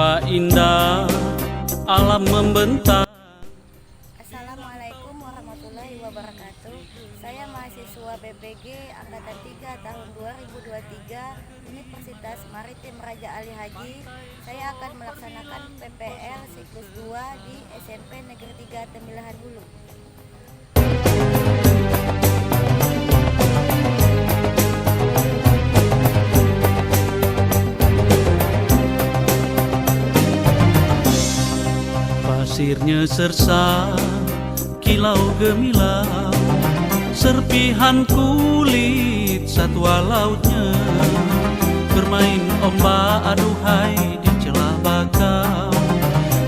Sawah indah, alam membentang. Assalamualaikum warahmatullahi wabarakatuh. Saya mahasiswa BPG Angkatan 3 tahun 2023 Universitas Maritim Raja Ali Haji. Saya akan melaksanakan PPL siklus 2 di SMP Negeri 3 Temilahan Hulu. Pasirnya sersa, kilau gemilang, serpihan kulit satwa lautnya, bermain ombak aduhai di celah bakau,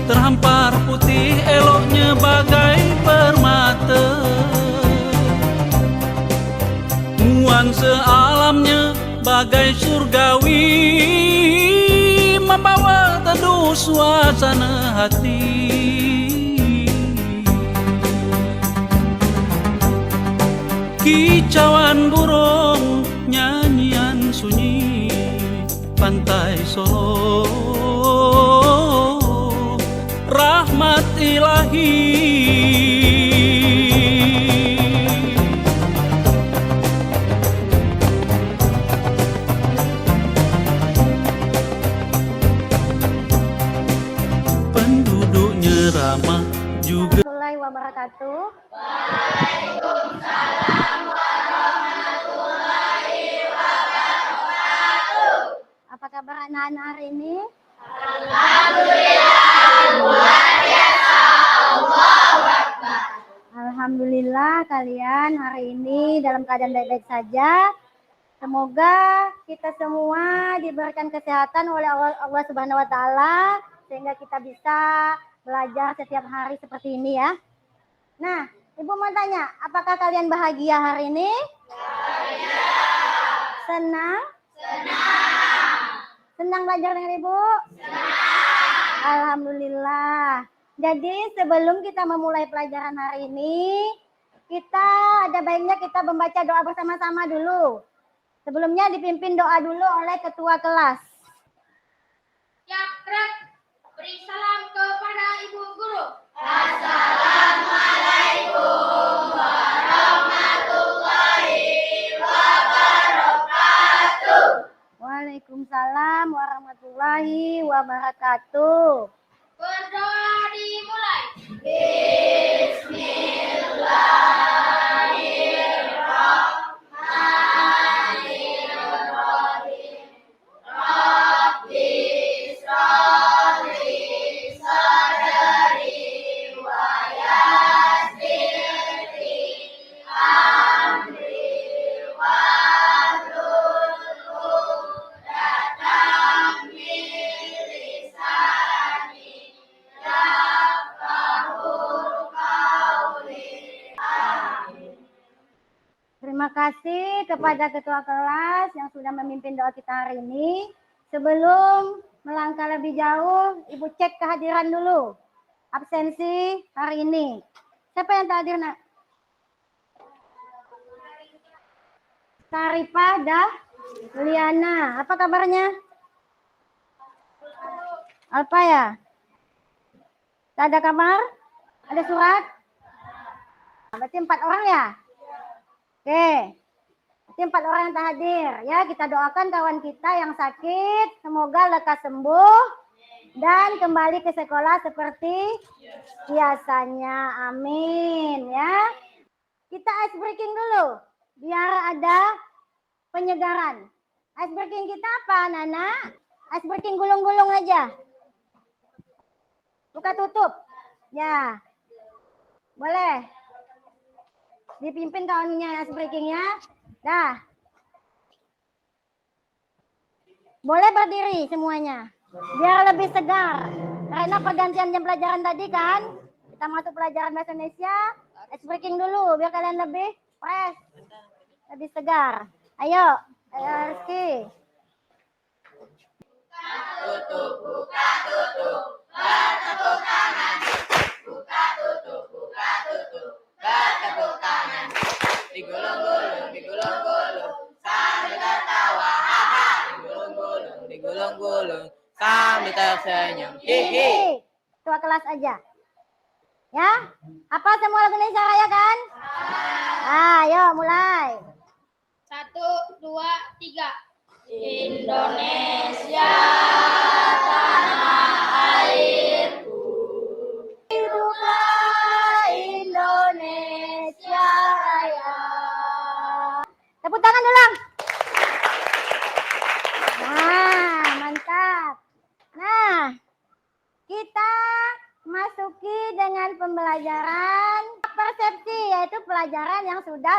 terhampar putih eloknya bagai permata, nuansa alamnya bagai surgawi, membawa teduh suasana hati. Kicauan burung, nyanyian sunyi, pantai Solo, rahmat ilahi. Penduduknya ramah juga. Warahmatullahi wabarakatuh. Apa kabar anak-anak hari ini? Alhamdulillah kalian hari ini dalam keadaan baik-baik saja. Semoga kita semua diberikan kesehatan oleh Allah Subhanahu wa taala sehingga kita bisa belajar setiap hari seperti ini ya. Nah, Ibu mau tanya, apakah kalian bahagia hari ini? Bahagia. Senang? Senang belajar dengan Ibu? Senang. Alhamdulillah. Jadi sebelum kita memulai pelajaran hari ini, ada baiknya kita membaca doa bersama-sama dulu. Sebelumnya dipimpin doa dulu oleh ketua kelas. Yakrab, beri salam kepada Ibu Guru. Assalamualaikum warahmatullahi wabarakatuh. Waalaikumsalam warahmatullahi wabarakatuh. Berdoa dimulai. Bismillahirrahmanirrahim. Rabbi shrahli sadri wa yassir li amri wahlul 'uqdatam min lisani yafqahul qawli. Amin. Terima kasih kepada ketua kelas yang sudah memimpin doa kita hari ini. Sebelum melangkah lebih jauh, Ibu cek kehadiran dulu. Absensi hari ini. Siapa yang tak hadir, Nak? Sarifah dah Liana. Apa kabarnya? Apa ya? Tak ada kabar? Ada surat? Berarti 4 orang ya? Oke. Berarti 4 orang yang tak hadir. Ya, kita doakan kawan kita yang sakit. Semoga lekas sembuh. Dan kembali ke sekolah seperti biasanya. Amin. Ya. Kita ice breaking dulu. Biar ada penyegaran. Ice breaking kita apa, Nana? Ice breaking gulung-gulung aja. Buka tutup. Ya. Boleh. Dipimpin kawannya ice breakingnya. Dah. Boleh berdiri semuanya. Biar lebih segar. Karena pergantian jam pelajaran tadi kan. Kita masuk pelajaran bahasa Indonesia. Ice breaking dulu. Biar kalian lebih fresh. Lebih segar. Ayo. Rizky. Buka tutup, bertepuk tangan. Buka tutup, bertepuk tangan. Digulung-gulung, sambil tertawa. Digulung-gulung, sambil tersenyum. Hihi. Tua kelas aja. Ya, apa semua lagu Indonesia Raya kan? Ayo mulai. 1, 2, 3. Indonesia tanah airku. Hiduplah Indonesia Raya. Tepuk tangan dulu. Nah, mantap. Nah, kita masuki dengan pembelajaran persepsi, yaitu pelajaran yang sudah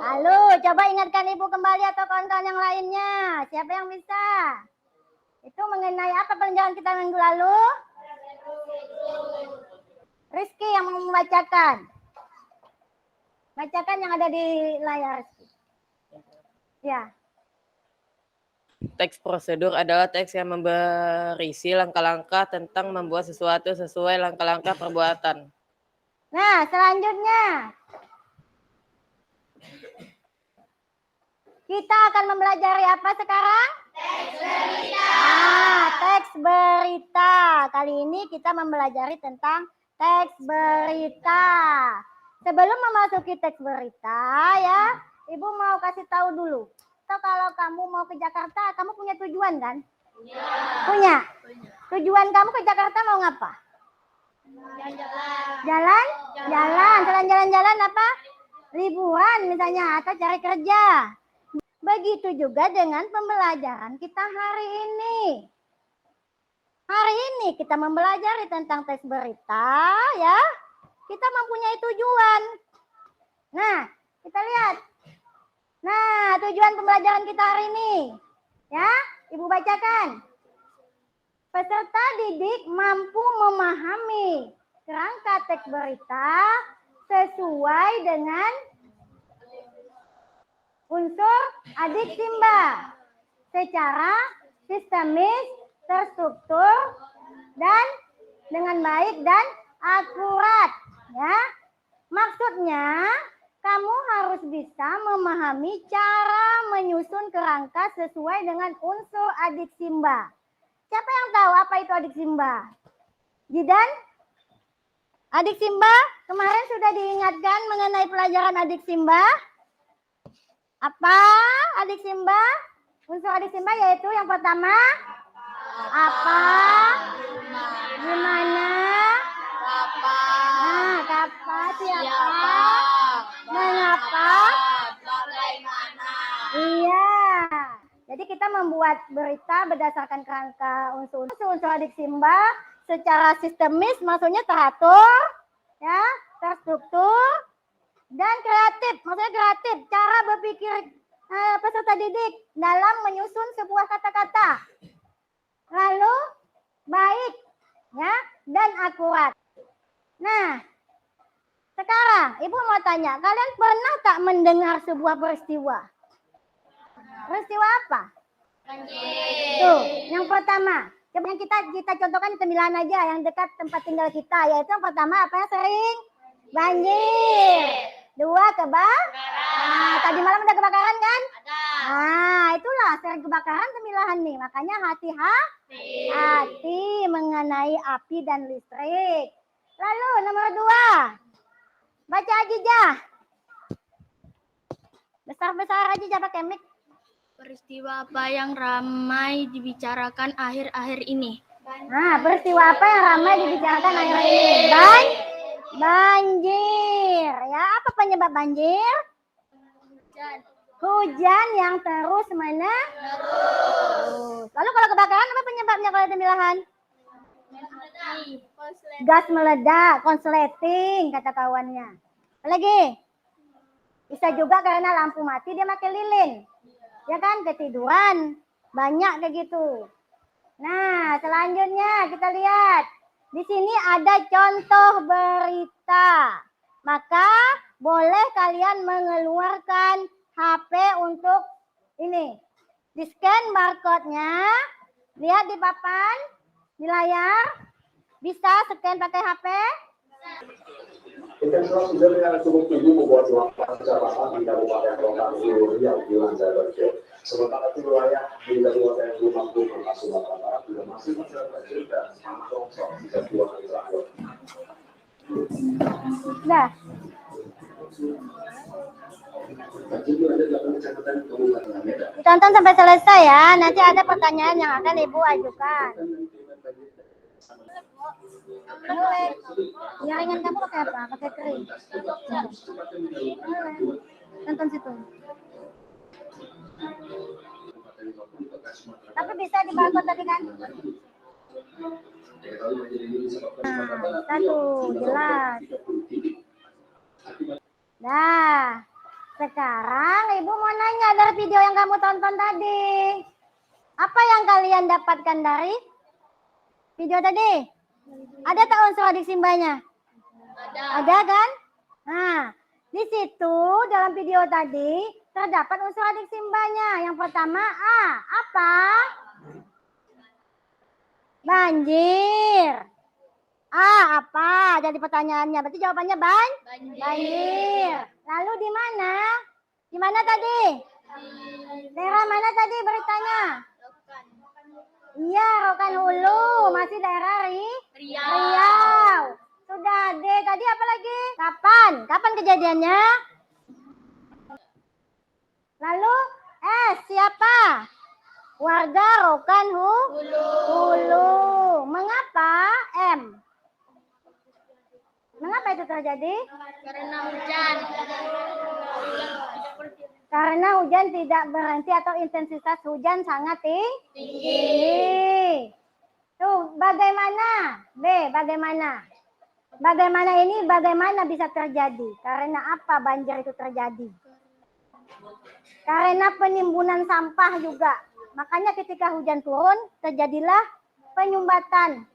lalu. Coba ingatkan ibu kembali atau kawan-kawan yang lainnya. Siapa yang bisa? Itu mengenai apa pelajaran kita minggu lalu? Rizky yang membacakan. Bacakan yang ada di layar Rizky. Ya. Teks prosedur adalah teks yang berisi langkah-langkah tentang membuat sesuatu sesuai langkah-langkah perbuatan. Nah, selanjutnya kita akan mempelajari apa sekarang? Teks berita. Teks berita. Kali ini kita mempelajari tentang teks berita. Sebelum memasuki teks berita ya, Ibu mau kasih tahu dulu. So, kalau kamu mau ke Jakarta, kamu punya tujuan kan? Punya. Tujuan kamu ke Jakarta mau ngapa? Jalan? Jalan. Selain jalan-jalan apa? Liburan misalnya atau cari kerja. Begitu juga dengan pembelajaran kita hari ini. Hari ini kita mempelajari tentang teks berita ya. Kita mempunyai tujuan. Nah, kita lihat. Nah, tujuan pembelajaran kita hari ini. Ya, Ibu bacakan. Peserta didik mampu memahami kerangka teks berita sesuai dengan unsur adik Simba secara sistemis, terstruktur, dan dengan baik dan akurat. Ya, maksudnya kamu harus bisa memahami cara menyusun kerangka sesuai dengan unsur adik Simba. Siapa yang tahu apa itu adik Simba? Jidan? Adik Simba? Kemarin sudah diingatkan mengenai pelajaran adik Simba. Apa adik Simba? Unsur adik Simba yaitu yang pertama. Apa? Gimana? Kapan? Siapa? Mengapa? Bagaimana? Iya. Jadi kita membuat berita berdasarkan kerangka unsur adik Simba secara sistemis, maksudnya teratur, ya, terstruktur, dan kreatif. Maksudnya kreatif, cara berpikir peserta didik dalam menyusun sebuah kata-kata. Lalu baik, ya, dan akurat. Nah, sekarang Ibu mau tanya, kalian pernah tak mendengar sebuah peristiwa? Peristiwa apa? Banjir. Tuh, yang pertama. Coba yang kita contohkan Sembilan aja, yang dekat tempat tinggal kita. Yaitu yang pertama apa yang sering? Banjir. Dua, Nah, tadi malam ada kebakaran kan? Ada. Nah, itulah sering kebakaran Sembilan nih. Makanya hati-hati mengenai api dan listrik. Lalu nomor 2. Baca Ajijah. Besar-besar Ajijah pakai mic. Peristiwa apa yang ramai dibicarakan akhir-akhir ini? Nah, peristiwa apa yang ramai dibicarakan akhir ini? Banjir. Ya, apa penyebab banjir? Hujan yang terus menerus. Lalu kalau kebakaran apa penyebabnya kalau ada pemilahan? Gas meledak, konsleting kata kawannya. Apalagi? Bisa juga karena lampu mati dia pakai lilin. Ya kan, ketiduran. Banyak kayak gitu. Nah, selanjutnya kita lihat. Di sini ada contoh berita. Maka boleh kalian mengeluarkan HP untuk ini. Di-scan barcode-nya. Lihat di papan, di layar. Bisa scan pakai HP. Intensitas hujan yang cukup tinggi membuat beberapa kecamatan di Kabupaten Rokan Riau hilang dan banjir. Sementara itu wilayah di Kabupaten Lumajang, Sumatera Dah. Ditonton sampai selesai ya. Nanti ada pertanyaan yang akan Ibu ajukan. Boleh. Jaringan kamu pakai apa? Pakai kering. Boleh. Tonton situ. Tapi bisa di barcode tadi kan? Nah, satu, jelas. Nah, sekarang Ibu mau nanya dari video yang kamu tonton tadi. Apa yang kalian dapatkan dari video tadi? Ada tak unsur adik simbanya? Ada kan? Nah, di situ dalam video tadi terdapat unsur adik simbanya. Yang pertama A, apa? Banjir. A, apa? Jadi pertanyaannya. Berarti jawabannya banjir. Lalu di mana? Di mana tadi? Daerah mana tadi beritanya? Iya, Rokan Hulu. Masih daerah Riau. Sudah D. Tadi apa lagi? Kapan? Kapan kejadiannya? Lalu S. Siapa? Warga Rokan Hulu. Mengapa? M. Mengapa itu terjadi? Karena hujan. Karena hujan tidak berhenti atau intensitas hujan sangat tinggi. Tuh, bagaimana? B, bagaimana? Bagaimana bisa terjadi? Karena apa banjir itu terjadi? Karena penimbunan sampah juga. Makanya ketika hujan turun, terjadilah penyumbatan.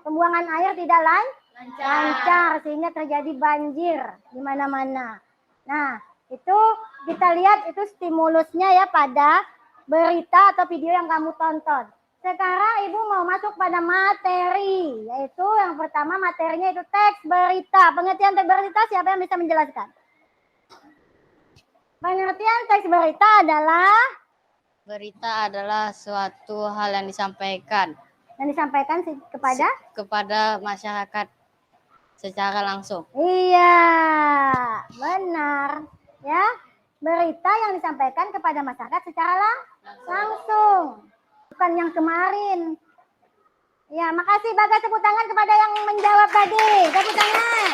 Pembuangan air tidak lancar sehingga terjadi banjir di mana-mana. Nah, itu kita lihat itu stimulusnya ya pada berita atau video yang kamu tonton. Sekarang Ibu mau masuk pada materi, yaitu yang pertama materinya itu teks berita. Pengertian teks berita siapa yang bisa menjelaskan? Pengertian teks berita adalah? Berita adalah suatu hal yang disampaikan. Yang disampaikan kepada masyarakat secara langsung. Iya, benar. Ya, berita yang disampaikan kepada masyarakat secara langsung. Bukan yang kemarin. Ya, makasih Bagas, tepuk tangan kepada yang menjawab tadi. Tepuk tangan.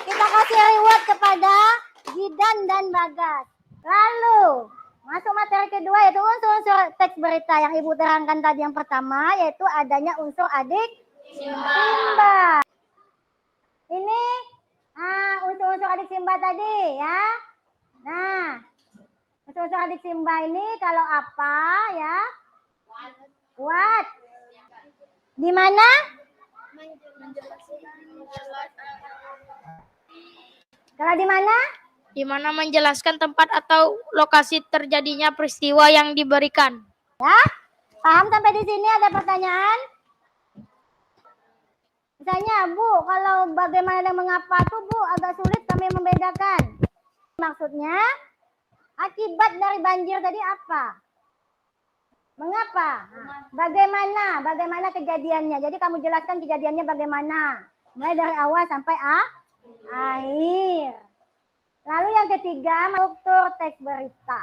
Kita kasih reward kepada Gidan dan Bagas. Lalu, masuk materi kedua yaitu unsur-unsur teks berita yang Ibu terangkan tadi. Yang pertama yaitu adanya unsur adik simba. Ini unsur-unsur adik simba tadi ya. Nah, unsur-unsur adik simba ini kalau apa ya? What? Di mana? Kalau di mana? Di mana menjelaskan tempat atau lokasi terjadinya peristiwa yang diberikan. Ya, paham sampai di sini? Ada pertanyaan? Misalnya, Bu, kalau bagaimana dan mengapa tuh, Bu, agak sulit kami membedakan. Maksudnya, akibat dari banjir tadi apa? Mengapa? Nah, bagaimana kejadiannya? Jadi kamu jelaskan kejadiannya bagaimana. Mulai dari awal sampai akhir. Lalu yang ketiga, struktur teks berita.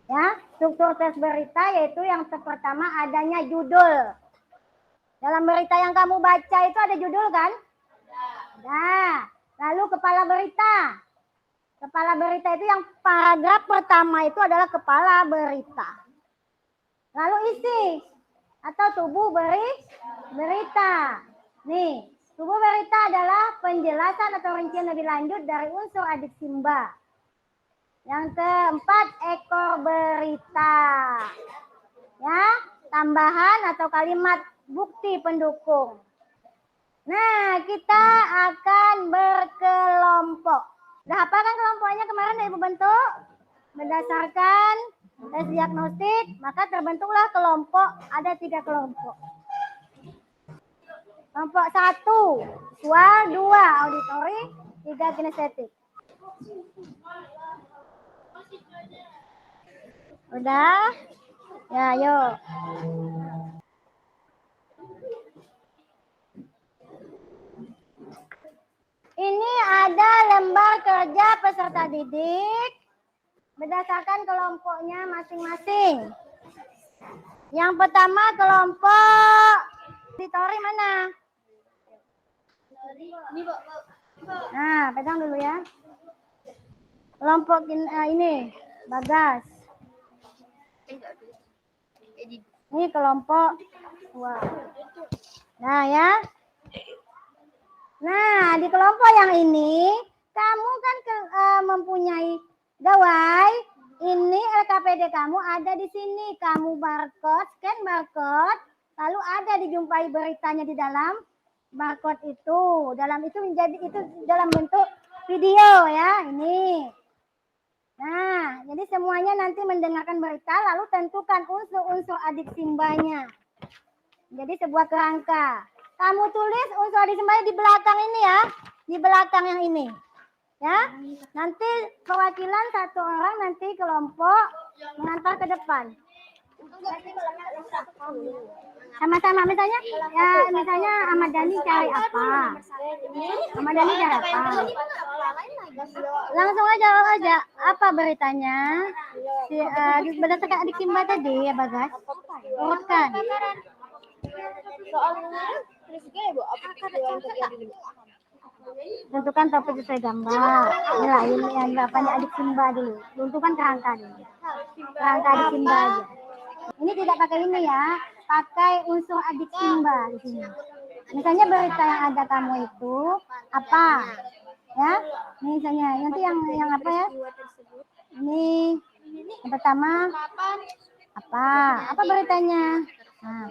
Ya, struktur teks berita yaitu yang pertama adanya judul. Dalam berita yang kamu baca itu ada judul kan? Nah, lalu kepala berita. Kepala berita itu yang paragraf pertama itu adalah kepala berita. Lalu isi atau tubuh berita. Nih, tubuh berita adalah penjelasan atau rincian lebih lanjut dari unsur adik simba. Yang keempat, ekor berita. Ya, tambahan atau kalimat bukti pendukung. Nah, kita akan berkelompok. Udah apa kan kelompoknya kemarin Ibu bentuk? Berdasarkan tes diagnostik, maka terbentuklah kelompok, ada 3 kelompok. Kelompok 1, visual, 2, auditori, 3, kinestetik. Udah? Ya, yuk. ada lembar kerja peserta didik berdasarkan kelompoknya masing-masing. Yang pertama kelompok auditori mana? Nah, pegang dulu ya. Kelompok ini, Bagas. Ini kelompok wah. Nah ya. Nah, di kelompok yang ini, kamu kan mempunyai gawai. Ini LKPD kamu ada di sini. Kamu barcode, scan barcode. Lalu ada dijumpai beritanya di dalam barcode itu. Dalam itu menjadi itu dalam bentuk video ya. Ini. Nah, jadi semuanya nanti mendengarkan berita. Lalu tentukan unsur-unsur adik simbanya. Jadi sebuah kerangka. Kamu tulis unsur adik simbanya di belakang ini ya. Di belakang yang ini. Ya, nanti perwakilan satu orang nanti kelompok mengantar ke depan. Sama-sama misalnya, ya misalnya Ahmad Dhani cari apa? Ahmad Dhani cari apa? Langsung aja. Apa beritanya? Berdasarkan adik Simba tadi ya Bagas. Urutkan. Tentukan topik sesuai gambar. Inilah ini anggapannya adik Simba dulu. Tentukan kerangka dulu. Kerangka adik Simba aja. Ini tidak pakai ini ya. Pakai unsur adik Simba di sini. Misalnya berita yang ada kamu itu apa? Ya. Ini misalnya nanti yang apa ya? Ini yang pertama apa? Apa beritanya? Nah,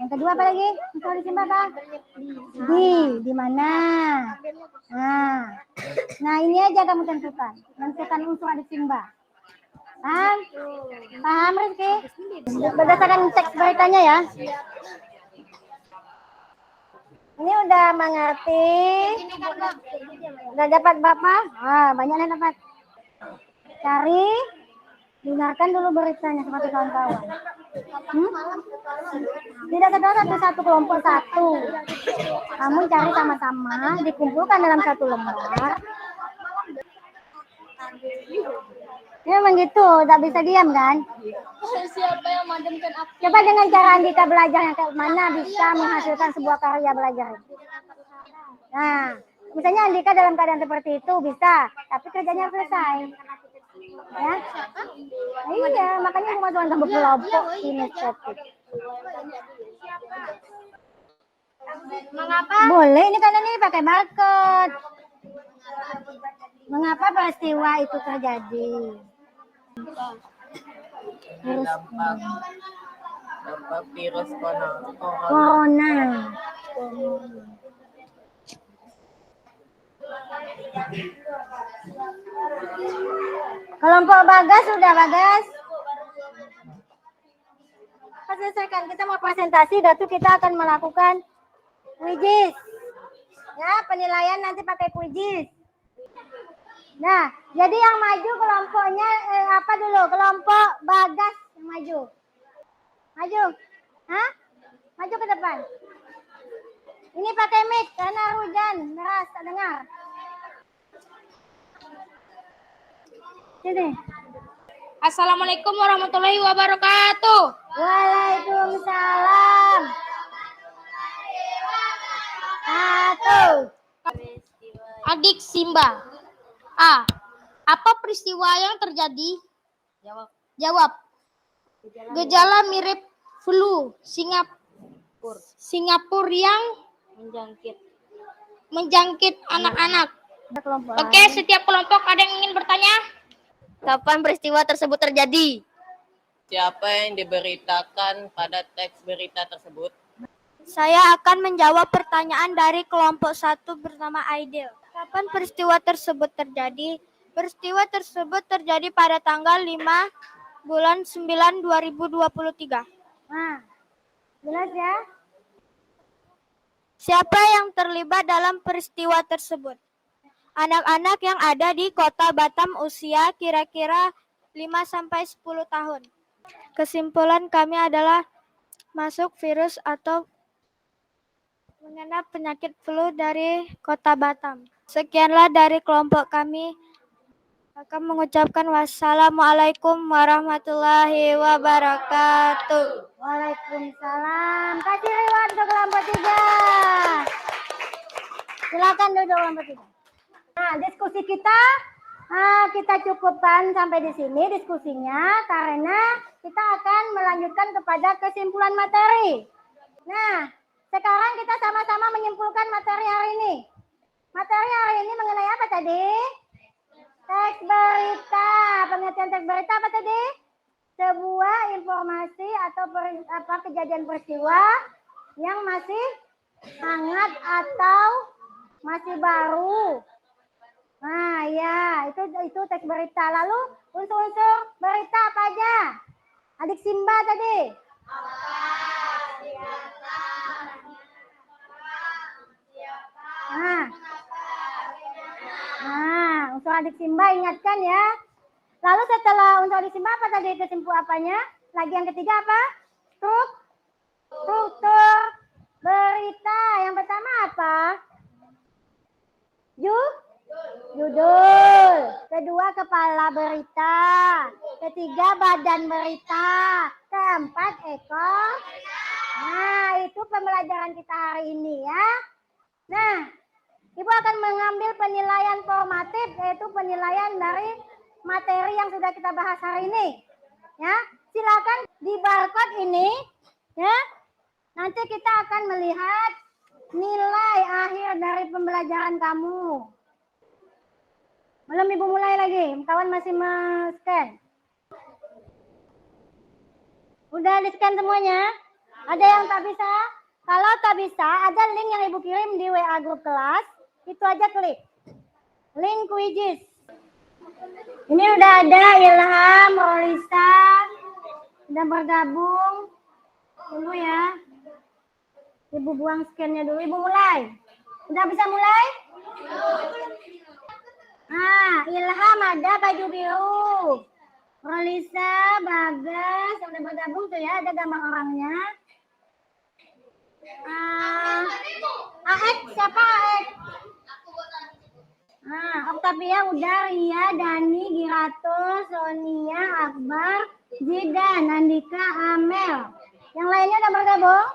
yang kedua apa lagi? Unsur adik Simba apa? Di mana? Nah ini aja kamu tentukan. Tentukan unsur adik Simba. Paham? Paham Rizky? Berdasarkan teks beritanya ya. Ini udah mengerti? Udah dapat Bapak? Banyak yang dapat. Cari, dengarkan dulu beritanya seperti kawan-kawan. Tidak satu kelompok satu. Kamu cari sama-sama, dikumpulkan dalam satu lembar. Ya memang gitu, tak bisa diam kan? Siapa yang madamkan api? Coba dengan cara Andika belajar yang kayak mana bisa menghasilkan sebuah karya belajar. Nah, misalnya Andika dalam keadaan seperti itu bisa, tapi kerjanya selesai. Ya? Iya, makanya aku masukkan ke kelompok kinestetik. Mengapa? Boleh, ini kan ini pakai barcode. Mengapa peristiwa itu terjadi? Virus Corona. Kelompok Bagas sudah Bagas. Selesaikan, kita mau presentasi, datu kita akan melakukan quizzes. Ya, penilaian nanti pakai quizzes. Nah, jadi yang maju kelompoknya apa dulu? Kelompok Bagas yang maju. Maju. Hah? Maju ke depan. Ini pakai mic karena hujan deras tak dengar. Sini. Assalamualaikum warahmatullahi wabarakatuh. Waalaikumsalam. Satu. Adik Simba. A. Apa peristiwa yang terjadi? Jawab. Gejala mirip flu Singapura yang menjangkit anak-anak. Oke, setiap kelompok ada yang ingin bertanya? Kapan peristiwa tersebut terjadi? Siapa yang diberitakan pada teks berita tersebut? Saya akan menjawab pertanyaan dari kelompok 1 bernama Aidil. Kapan peristiwa tersebut terjadi? Peristiwa tersebut terjadi pada tanggal 5 bulan 9 2023. Nah, jelas ya? Siapa yang terlibat dalam peristiwa tersebut? Anak-anak yang ada di Kota Batam usia kira-kira 5-10 tahun. Kesimpulan kami adalah masuk virus atau mengenai penyakit flu dari Kota Batam. Sekianlah dari kelompok kami. Akan mengucapkan wassalamualaikum warahmatullahi wabarakatuh. Waalaikumsalam. Kasih reward untuk kelompok 3. Silakan duduk kelompok 3. Nah, diskusi kita cukupkan sampai di sini diskusinya karena kita akan melanjutkan kepada kesimpulan materi. Nah, sekarang kita sama-sama menyimpulkan materi hari ini. Materi hari ini mengenai apa tadi? Teks berita. Pengertian teks berita apa tadi? Sebuah informasi atau kejadian peristiwa yang masih hangat atau masih baru. Nah, ya, itu teks berita. Lalu unsur-unsur berita apa aja? Adik Simba tadi. Unsur adik Simba ingatkan ya. Lalu setelah unsur adik Simba apa tadi kesimpulan apanya? Lagi yang ketiga apa? Struktur berita. Yang pertama apa? Judul. Kedua kepala berita. Ketiga badan berita. Keempat ekor. Nah, itu pembelajaran kita hari ini ya. Nah, Ibu akan mengambil penilaian formatif, yaitu penilaian dari materi yang sudah kita bahas hari ini. Ya, silakan di barcode ini, ya. Nanti kita akan melihat nilai akhir dari pembelajaran kamu. Belum Ibu mulai lagi, kawan masih men-scan. Udah di-scan semuanya? Ada yang tak bisa? Kalau tak bisa, ada link yang Ibu kirim di WA grup kelas. Itu aja klik. Link quizzes. Ini udah ada Ilham, Rolisa. Udah bergabung. Tunggu ya. Ibu buang scan-nya dulu. Ibu mulai. Udah bisa mulai? Nah, Ilham ada baju biru. Rolisa, Bagas. Udah bergabung tuh ya. Ada gambar orangnya. Aek, siapa Aek? Octavia udah, Ria, Dani, Girato, Sonia, Akbar, Zidan, Andika, Amel. Yang lainnya udah bergabung?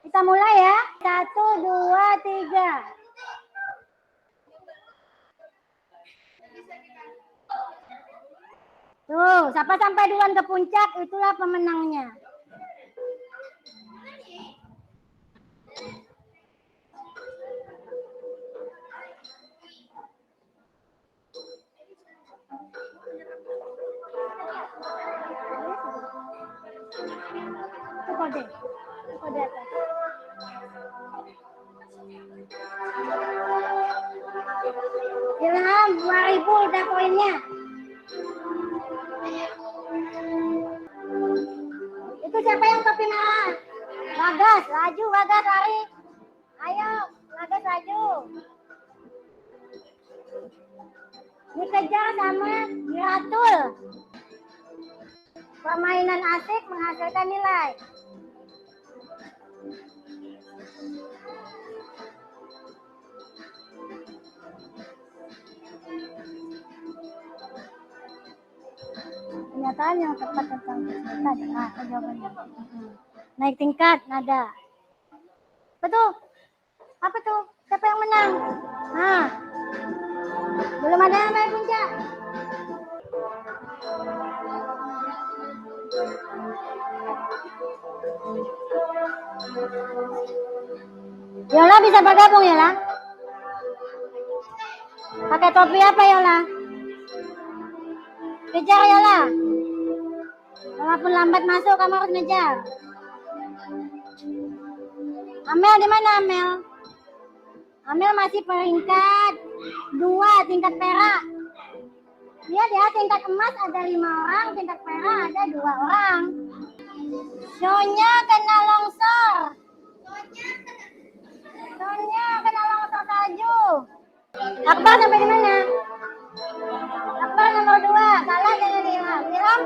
Kita mulai ya. 1, 2, 3. Tuh, siapa sampai duluan ke puncak, itulah pemenangnya. Kode atas. Ilham 2000 udah poinnya. Itu siapa yang topi merah? Bagas, laju Bagas lari. Ayo, Bagas laju. Dikejar sama Giratul. Permainan asik menghasilkan nilai. Pernyataan yang tepat tentang cerita adalah jawabannya. Naik tingkat nada. Betul. Apa tuh? Siapa yang menang? Nah, belum ada yang naik puncak. Yola bisa bergabung Yola? Pakai topi apa Yola? Kejar Yola. Walaupun lambat masuk kamu harus ngejar. Amel di mana Amel? Amel masih peringkat 2 tingkat perak. Dia tingkat emas ada 5 orang, tingkat perak ada 2 orang. Sonya kena longsor. Sonya kena longsor salju. Akbar sampai di mana? Akbar nomor 2, kalah dengan Ilham. Ilham,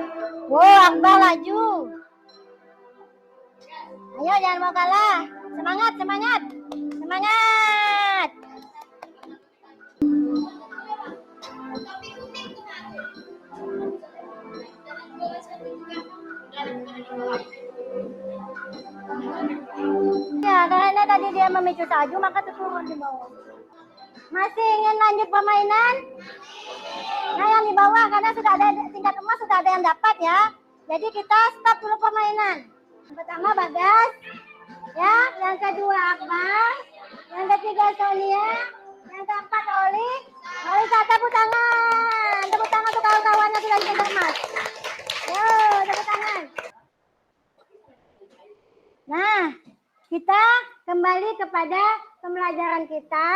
wow Akbar laju. Ayo jangan mau kalah. Semangat, semangat, semangat. tadi dia memicu salju, maka turun di bawah. Masih ingin lanjut permainan? Nah, yang di bawah karena sudah ada tingkat emas, sudah ada yang dapat ya. Jadi kita stop dulu permainan. Yang pertama Bagas, ya. Yang kedua Akbar, yang ketiga Sonia, yang keempat Oli. Oli, tepuk tangan. Tepuk tangan untuk kawan-kawannya sudah di tingkat emas. Yo, tepuk tangan. Nah, kita kembali kepada pembelajaran kita,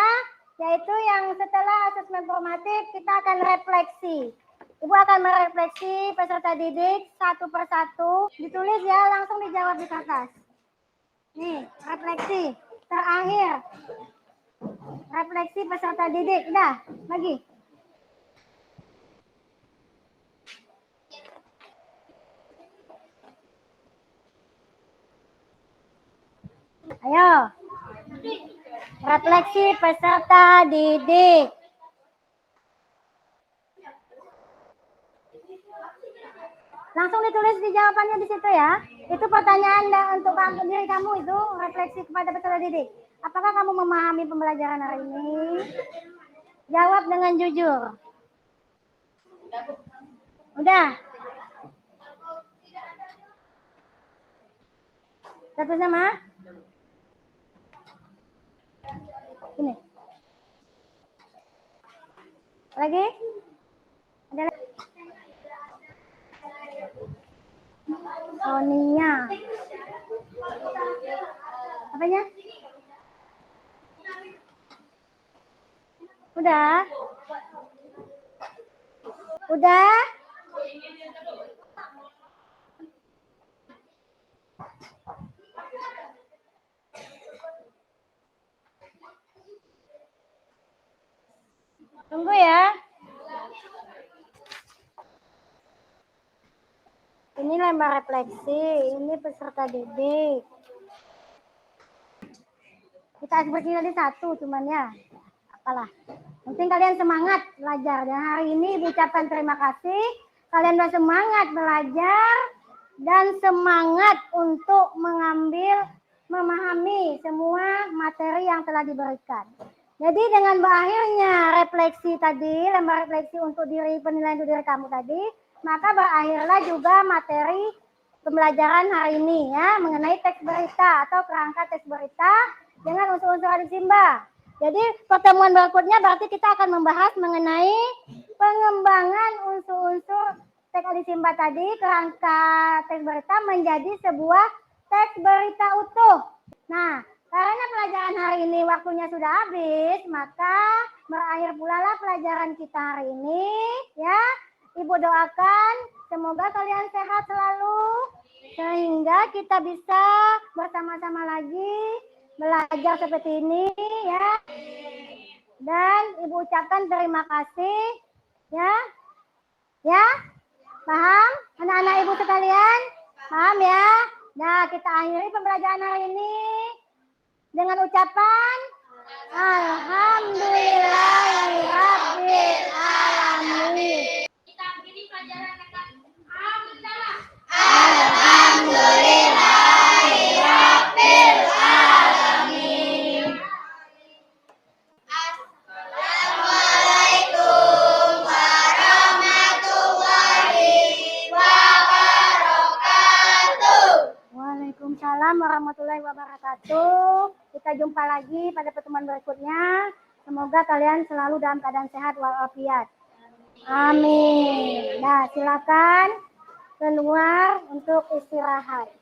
yaitu yang setelah asesmen formatif kita akan refleksi. Ibu akan merefleksi peserta didik satu persatu, ditulis ya, langsung dijawab di kertas. Nih, refleksi terakhir. Refleksi peserta didik, udah, lagi. Ayo. Refleksi peserta didik. Langsung ditulis di jawabannya di situ ya. Itu pertanyaan untuk diri kamu itu, refleksi kepada peserta didik. Apakah kamu memahami pembelajaran hari ini? Jawab dengan jujur. Udah. Satu sama. Ini. Lagi? Ada lagi? Sonia. Apanya? Udah? Udah? Tunggu ya. Ini lembar refleksi, ini peserta didik. Kita seperti tadi satu cuman ya. Apalah. Penting kalian semangat belajar. Dan hari ini Ibu ucapkan terima kasih. Kalian sudah semangat belajar dan semangat untuk mengambil, memahami semua materi yang telah diberikan. Jadi dengan berakhirnya refleksi tadi, lembar refleksi untuk diri, penilaian untuk diri kamu tadi, maka berakhirlah juga materi pembelajaran hari ini ya, mengenai teks berita atau kerangka teks berita dengan unsur-unsur adisimba. Jadi pertemuan berikutnya berarti kita akan membahas mengenai pengembangan unsur-unsur teks adisimba tadi, kerangka teks berita menjadi sebuah teks berita utuh. Nah, karena pelajaran hari ini waktunya sudah habis, maka berakhir pula lah pelajaran kita hari ini ya. Ibu doakan semoga kalian sehat selalu sehingga kita bisa bersama-sama lagi belajar seperti ini ya. Dan Ibu ucapkan terima kasih ya. Ya? Paham? Anak-anak Ibu sekalian? Paham ya? Nah, kita akhiri pembelajaran hari ini dengan ucapan Alhamdulillahirabbil alamin. Kita akhiri pelajaran dengan Alhamdulillah. Alhamdulillahirabbil alamin. Assalamualaikum warahmatullahi wabarakatuh. Waalaikumsalam warahmatullahi wabarakatuh. Kita jumpa lagi pada pertemuan berikutnya. Semoga kalian selalu dalam keadaan sehat walafiat. Amin. Nah, silakan keluar untuk istirahat.